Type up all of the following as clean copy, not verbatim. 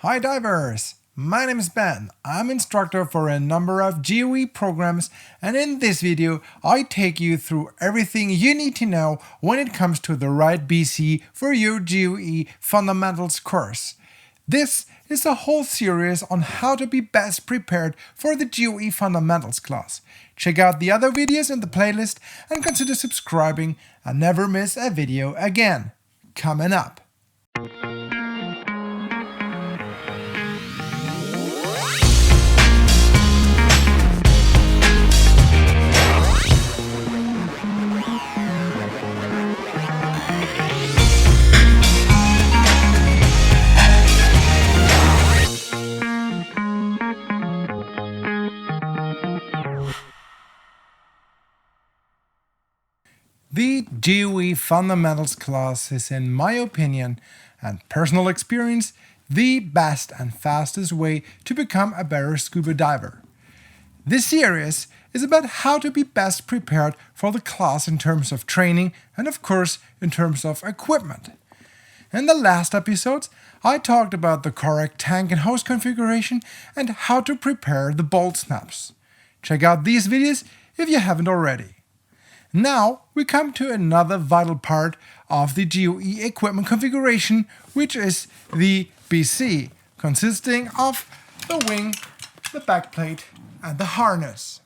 Hi divers! My name is Ben. I'm instructor for a number of GUE programs, and in this video I take you through everything you need to know when it comes to the right BC for your GUE Fundamentals course. This is a whole series on how to be best prepared for the GUE Fundamentals class. Check out the other videos in the playlist and consider subscribing and never miss a video again. Coming up. The GUE Fundamentals class is, in my opinion and personal experience, the best and fastest way to become a better scuba diver. This series is about how to be best prepared for the class in terms of training and, of course, in terms of equipment. In the last episodes, I talked about the correct tank and hose configuration and how to prepare the bolt snaps. Check out these videos if you haven't already. Now we come to another vital part of the GUE equipment configuration, which is the BC, consisting of the wing, the backplate, and the harness.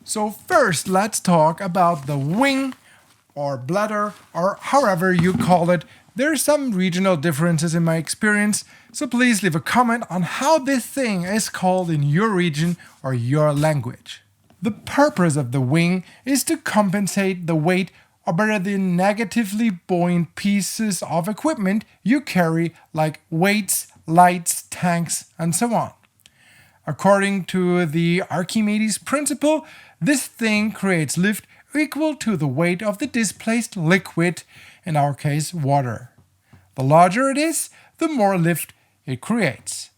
So first let's talk about the wing or bladder or however you call it. There are some regional differences in my experience, so please leave a comment on how this thing is called in your region or your language. The purpose of the wing is to compensate the weight or better the negatively buoyant pieces of equipment you carry like weights, lights, tanks, and so on. According to the Archimedes principle, this thing creates lift equal to the weight of the displaced liquid, in our case water. The larger it is, the more lift it creates.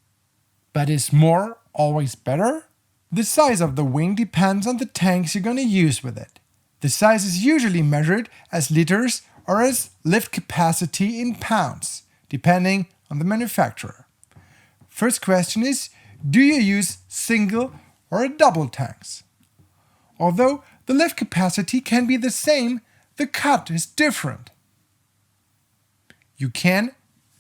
But is more always better? The size of the wing depends on the tanks you're going to use with it. The size is usually measured as liters or as lift capacity in pounds, depending on the manufacturer. First question is, do you use single or double tanks? Although the lift capacity can be the same, the cut is different. You can,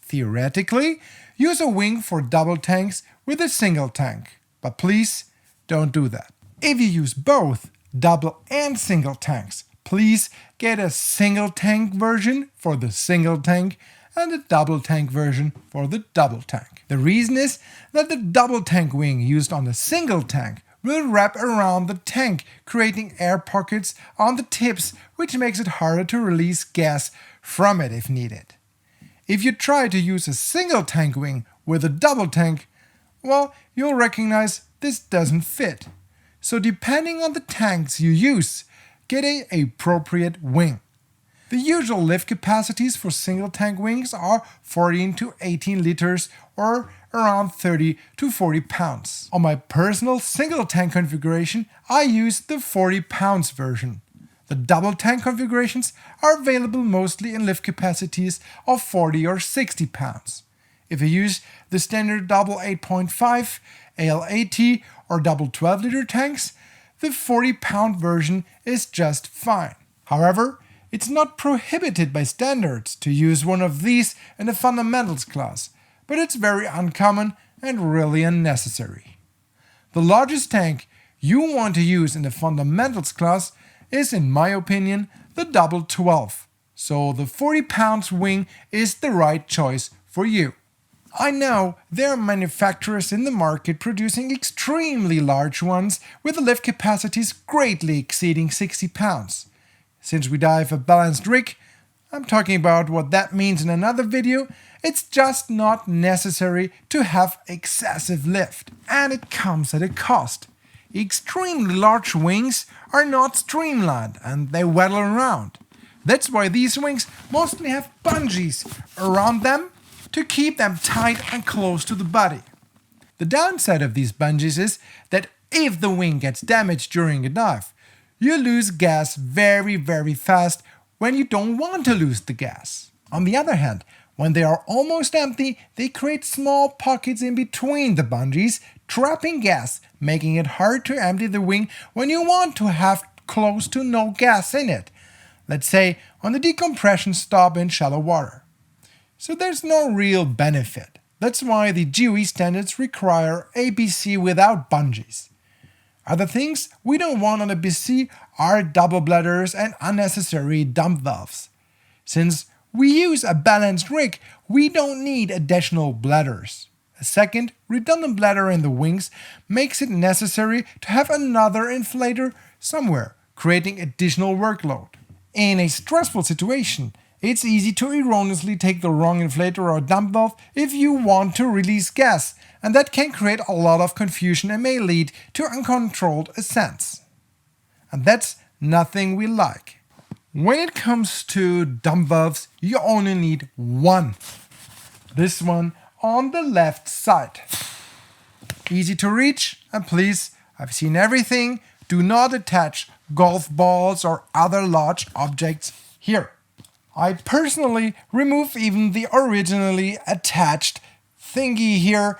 theoretically, use a wing for double tanks with a single tank, but please don't do that. If you use both double and single tanks, please get a single tank version for the single tank and a double tank version for the double tank. The reason is that the double tank wing used on the single tank will wrap around the tank, creating air pockets on the tips, which makes it harder to release gas from it if needed. If you try to use a single tank wing with a double tank, well, you'll recognize this doesn't fit. So depending on the tanks you use, get an appropriate wing. The usual lift capacities for single tank wings are 14 to 18 liters or around 30 to 40 pounds. On my personal single tank configuration, I use the 40 pounds version. The double tank configurations are available mostly in lift capacities of 40 or 60 pounds. If you use the standard double 8.5, AL80 or double 12-liter tanks, the 40-pound version is just fine. However, it's not prohibited by standards to use one of these in the Fundamentals class, but it's very uncommon and really unnecessary. The largest tank you want to use in the Fundamentals class is, in my opinion, the double 12, so the 40 pounds wing is the right choice for you. I know there are manufacturers in the market producing extremely large ones with lift capacities greatly exceeding 60 pounds. Since we dive a balanced rig, I'm talking about what that means in another video, it's just not necessary to have excessive lift, and it comes at a cost. Extremely large wings are not streamlined and they waddle around. That's why these wings mostly have bungees around them to keep them tight and close to the body. The downside of these bungees is that if the wing gets damaged during a dive, you lose gas very fast when you don't want to lose the gas. On the other hand, When they are almost empty, they create small pockets in between the bungees, trapping gas, making it hard to empty the wing when you want to have close to no gas in it. Let's say on the decompression stop in shallow water. So there's no real benefit. That's why the GUE standards require a BC without bungees. Other things we don't want on a BC are double bladders and unnecessary dump valves. Since we use a balanced rig, we don't need additional bladders. A second, redundant bladder in the wings makes it necessary to have another inflator somewhere, creating additional workload. In a stressful situation, it's easy to erroneously take the wrong inflator or dump valve if you want to release gas, and that can create a lot of confusion and may lead to uncontrolled ascents. And that's nothing we like. When it comes to dump valves, you only need one. This one on the left side. Easy to reach, and please, I've seen everything, do not attach golf balls or other large objects here. I personally remove even the originally attached thingy here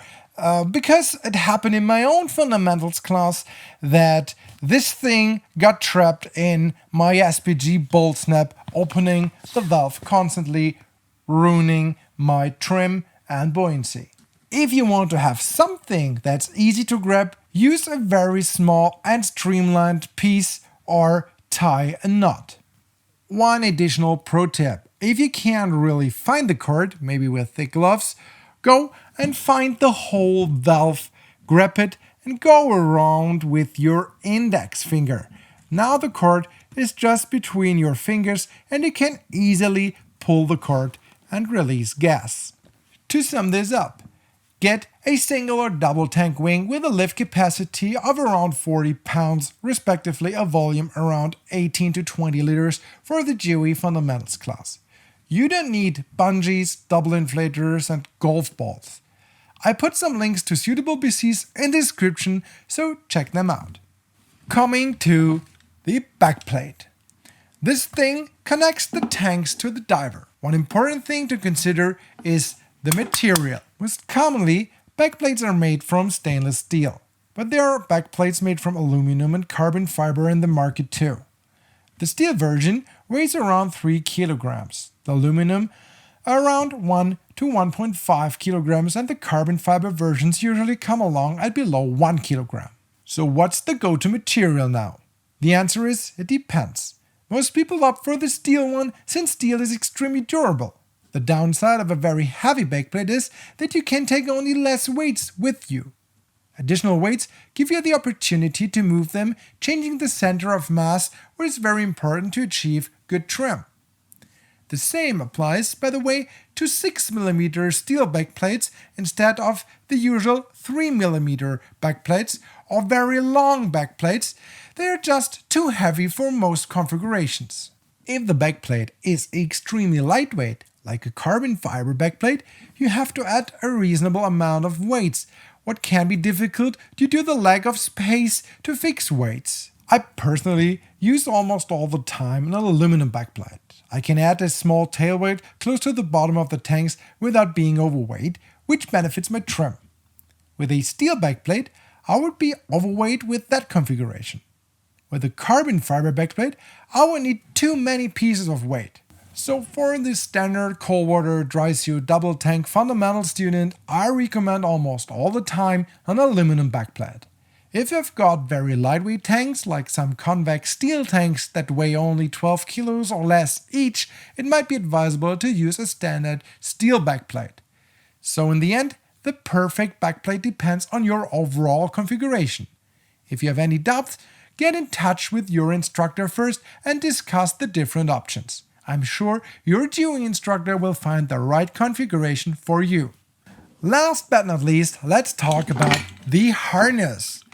because it happened in my own fundamentals class that this thing got trapped in my SPG bolt snap, opening the valve constantly, ruining my trim and buoyancy. If you want to have something that's easy to grab, use a very small and streamlined piece or tie a knot. One additional pro tip: if you can't really find the cord, maybe with thick gloves, go and find the whole valve, grab it and go around with your index finger. Now the cord is just between your fingers and you can easily pull the cord and release gas. To sum this up, get a single or double tank wing with a lift capacity of around 40 pounds, respectively a volume around 18 to 20 liters for the GUE Fundamentals class. You don't need bungees, double inflators and golf balls. I put some links to suitable BCs in the description, so check them out. Coming to the backplate. This thing connects the tanks to the diver. One important thing to consider is the material. Most commonly, backplates are made from stainless steel, but there are backplates made from aluminum and carbon fiber in the market too. The steel version weighs around 3 kilograms, the aluminum around 1 to 1.5 kilograms, and the carbon fiber versions usually come along at below 1 kilogram. So what's the go-to material now? The answer is it depends. Most people opt for the steel one since steel is extremely durable. The downside of a very heavy backplate is that you can take only less weights with you. Additional weights give you the opportunity to move them, changing the center of mass, which is very important to achieve good trim. The same applies, by the way, to 6mm steel backplates instead of the usual 3mm backplates or very long backplates. They are just too heavy for most configurations. If the backplate is extremely lightweight, like a carbon fiber backplate, you have to add a reasonable amount of weights, what can be difficult due to the lack of space to fix weights. I personally use almost all the time an aluminum backplate. I can add a small tail weight close to the bottom of the tanks without being overweight, which benefits my trim. With a steel backplate, I would be overweight with that configuration. With a carbon fiber backplate, I would need too many pieces of weight. So for the standard cold water dry suit double tank fundamental student, I recommend almost all the time an aluminum backplate. If you've got very lightweight tanks, like some convex steel tanks that weigh only 12 kilos or less each, it might be advisable to use a standard steel backplate. So in the end, the perfect backplate depends on your overall configuration. If you have any doubts, get in touch with your instructor first and discuss the different options. I'm sure your GUE instructor will find the right configuration for you. Last but not least, let's talk about the harness.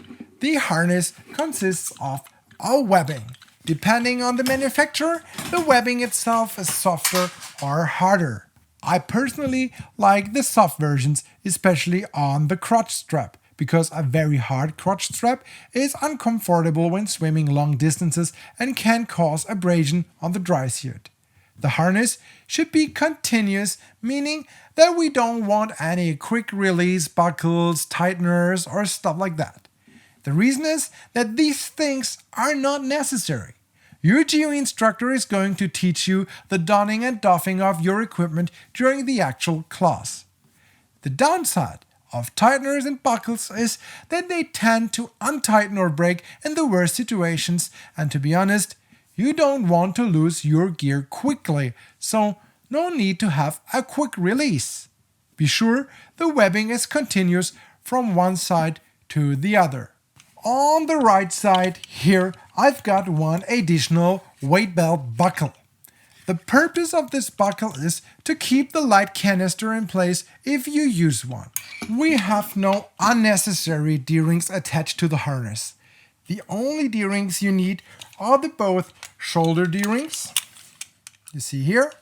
The harness consists of a webbing. Depending on the manufacturer, the webbing itself is softer or harder. I personally like the soft versions, especially on the crotch strap, because a very hard crotch strap is uncomfortable when swimming long distances and can cause abrasion on the dry suit. The harness should be continuous, meaning that we don't want any quick release buckles, tighteners, or stuff like that. The reason is that these things are not necessary. Your GUE instructor is going to teach you the donning and doffing of your equipment during the actual class. The downside of tighteners and buckles is that they tend to untighten or break in the worst situations, and to be honest, you don't want to lose your gear quickly, so no need to have a quick release. Be sure the webbing is continuous from one side to the other. On the right side here, I've got one additional weight belt buckle. The purpose of this buckle is to keep the light canister in place if you use one. We have no unnecessary D-rings attached to the harness. The only D-rings you need are the both shoulder D-rings, you see here,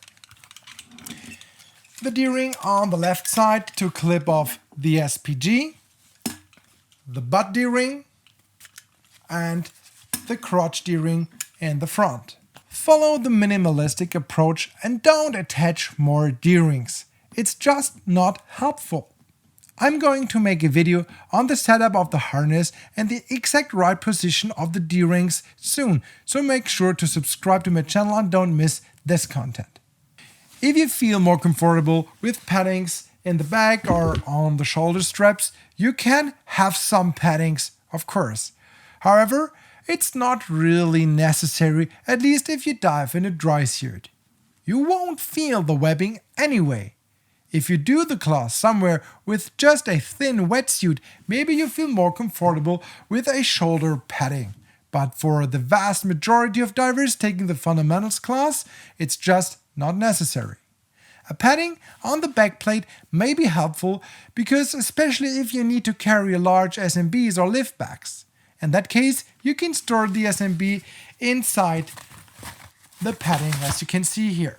the D-ring on the left side to clip off the SPG, the butt D-ring, and the crotch D-ring in the front. Follow the minimalistic approach and don't attach more D-rings. It's just not helpful. I'm going to make a video on the setup of the harness and the exact right position of the D-rings soon, so make sure to subscribe to my channel and don't miss this content. If you feel more comfortable with paddings in the back or on the shoulder straps, you can have some paddings, of course. However, it's not really necessary, at least if you dive in a dry suit. You won't feel the webbing anyway. If you do the class somewhere with just a thin wetsuit, maybe you feel more comfortable with a shoulder padding. But for the vast majority of divers taking the fundamentals class, it's just not necessary. A padding on the backplate may be helpful because especially if you need to carry large SMBs or lift backs. In that case, you can store the SMB inside the padding as you can see here.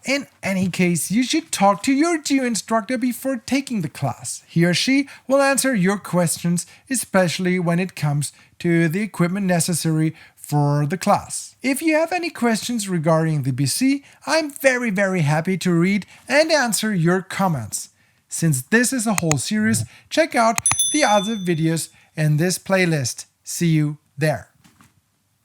In any case, you should talk to your GUE instructor before taking the class. He or she will answer your questions, especially when it comes to the equipment necessary for the class. If you have any questions regarding the BC, I'm very happy to read and answer your comments. Since this is a whole series, check out the other videos in this playlist. See you there.